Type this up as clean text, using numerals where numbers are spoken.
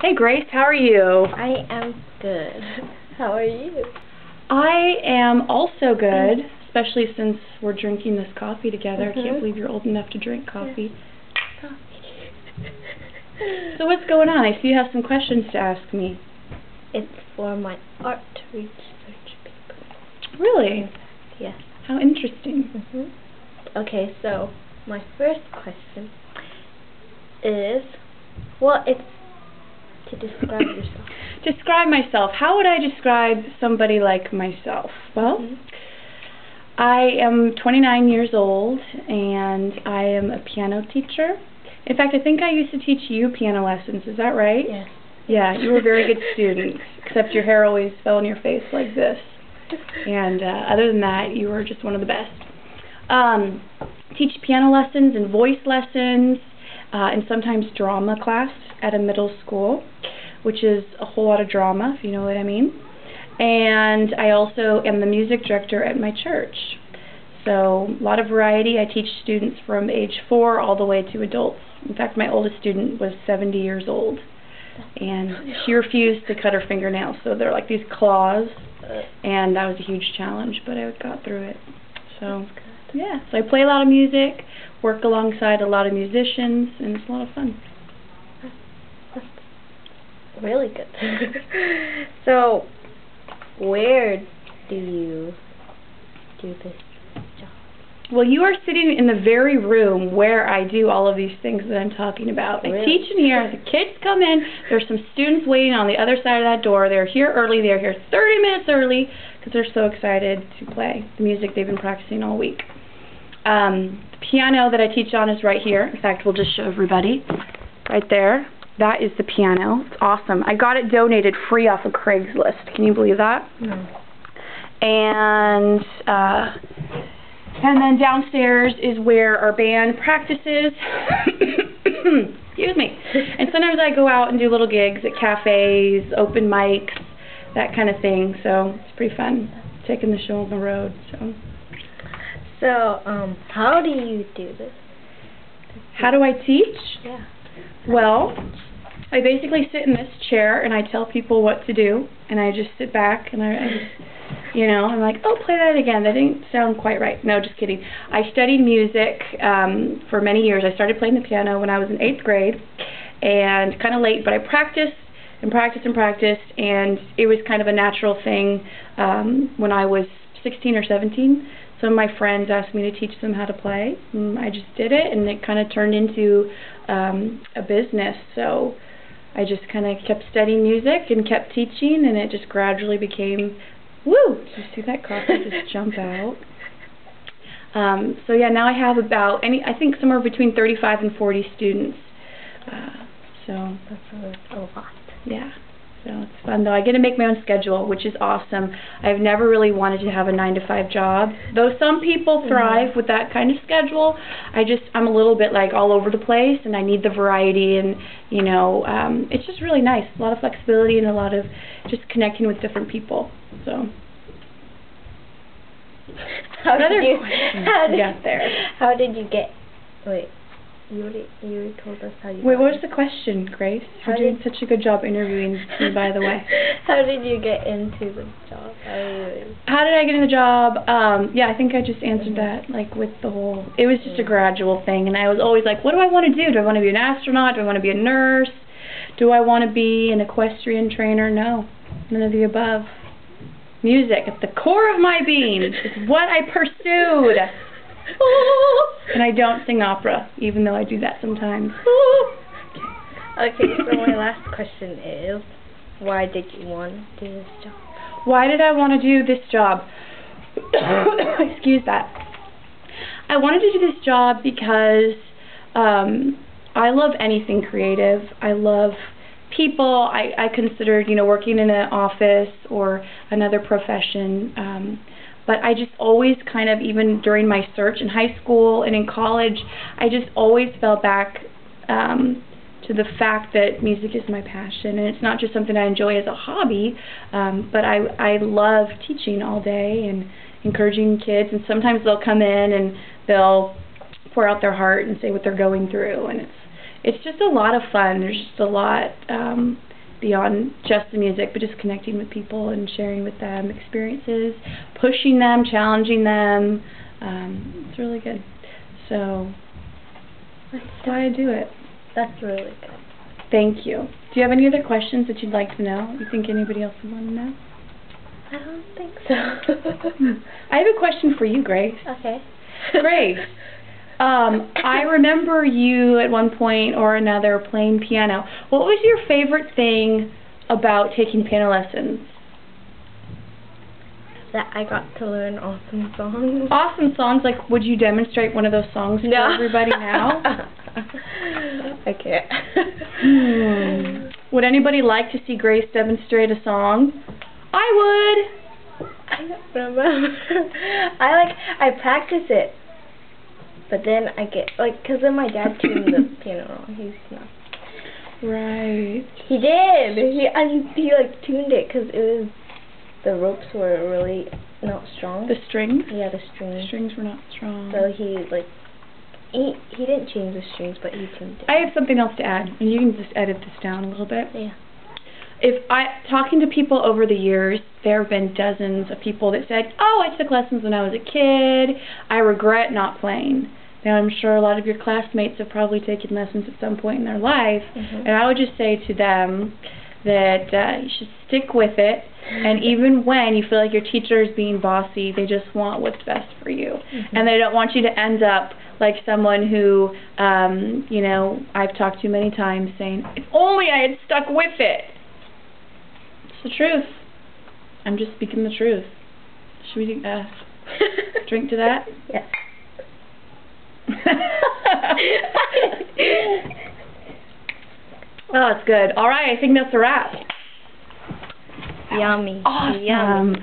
Hey Grace, how are you? I am good. How are you? I am also good, especially since we're drinking this coffee together. I can't believe you're old enough to drink coffee. Coffee. So what's going on? I see you have some questions to ask me. It's for my art research paper. Really? Yes. How interesting. Okay, so my first question is, what is to describe yourself? Describe myself. How would I describe somebody like myself? Well, I am 29 years old, and I am a piano teacher. In fact, I think I used to teach you piano lessons. Is that right? Yes. Yeah, you were a very good student, except your hair always fell on your face like this. And other than that, you were just one of the best. Teach piano lessons and voice lessons, and sometimes drama class at a middle school, which is a whole lot of drama, if you know what I mean. And I also am the music director at my church. So a lot of variety. I teach students from age 4 all the way to adults. In fact, my oldest student was 70 years old, and she refused to cut her fingernails, so they're like these claws, and that was a huge challenge, but I got through it. So yeah, so I play a lot of music, work alongside a lot of musicians, and it's a lot of fun. That's really good. So, where do you do this job? Well, you are sitting in the very room where I do all of these things that I'm talking about. Really? I teach in here. The kids come in. There's some students waiting on the other side of that door. They're here early. They're here 30 minutes early because they're so excited to play the music they've been practicing all week. The piano that I teach on is right here. In fact, we'll just show everybody. Right there. That is the piano. It's awesome. I got it donated free off of Craigslist. Can you believe that? No. And then downstairs is where our band practices. Excuse me. And sometimes I go out and do little gigs at cafes, open mics, that kind of thing. So it's pretty fun, taking the show on the road. So, how do you do this? How do I teach? Yeah. Well, I basically sit in this chair and I tell people what to do, and I just sit back and I you know, I'm like, oh, play that again. That didn't sound quite right. No, just kidding. I studied music for many years. I started playing the piano when I was in 8th grade, and kind of late, but I practiced and practiced and practiced, and it was kind of a natural thing when I was 16 or 17. Some of my friends asked me to teach them how to play, and I just did it, and it kind of turned into a business. So I just kind of kept studying music and kept teaching, and it just gradually became, woo! Did you see that coffee just jump out? So yeah, now I have about, I think somewhere between 35 and 40 students. So that's a lot. Yeah. So it's fun though. I get to make my own schedule, which is awesome. I've never really wanted to have a 9-to-5 job. Though some people thrive with that kind of schedule, I'm a little bit like all over the place, and I need the variety, and you know, it's just really nice. A lot of flexibility and a lot of just connecting with different people. So how did you get wait, you already told us how you Wait, what was the question, Grace? You're doing such a good job interviewing me, by the way. How did you get into the job? How did I get in the job? Yeah, I think I just answered that, like, with the whole, it was just a gradual thing, and I was always like, what do I want to do? Do I want to be an astronaut? Do I want to be a nurse? Do I want to be an equestrian trainer? No, none of the above. Music, at the core of my being, is what I pursued. And I don't sing opera, even though I do that sometimes. Okay, so my last question is, why did you want to do this job? Why did I want to do this job? Excuse that. I wanted to do this job because I love anything creative. I love people. I considered, you know, working in an office or another profession. But I just always kind of, even during my search in high school and in college, I just always fell back to the fact that music is my passion, and it's not just something I enjoy as a hobby, but I love teaching all day and encouraging kids, and sometimes they'll come in and they'll pour out their heart and say what they're going through, and it's just a lot of fun. There's just a lot beyond just the music, but just connecting with people and sharing with them experiences, pushing them, challenging them. It's really good. So that's why I do it. That's really good. Thank you. Do you have any other questions that you'd like to know? You think anybody else would want to know? I don't think so. I have a question for you, Grace. Okay. Grace, I remember you at one point or another playing piano. What was your favorite thing about taking piano lessons? That I got to learn awesome songs. Awesome songs? Like, would you demonstrate one of those songs for everybody now? I can't. Would anybody like to see Grace demonstrate a song? I would. I don't remember. I practice it, but then I get because then my dad tuned the piano wrong. He's not. Right. He did. He like tuned it because it was the ropes were really not strong. The strings? Yeah, the strings. The strings were not strong. So he didn't change the strings, but he tuned it. I have something else to add, and you can just edit this down a little bit. Yeah. Talking to people over the years, there have been dozens of people that said, "Oh, I took lessons when I was a kid. I regret not playing." Now, I'm sure a lot of your classmates have probably taken lessons at some point in their life, and I would just say to them that you should stick with it, and even when you feel like your teacher is being bossy, they just want what's best for you, and they don't want you to end up like someone who, you know, I've talked to many times saying, "If only I had stuck with it." It's the truth. I'm just speaking the truth. Should we drink to that? Yes. Oh, it's good. All right, I think that's a wrap. Yummy. Awesome. Yummy.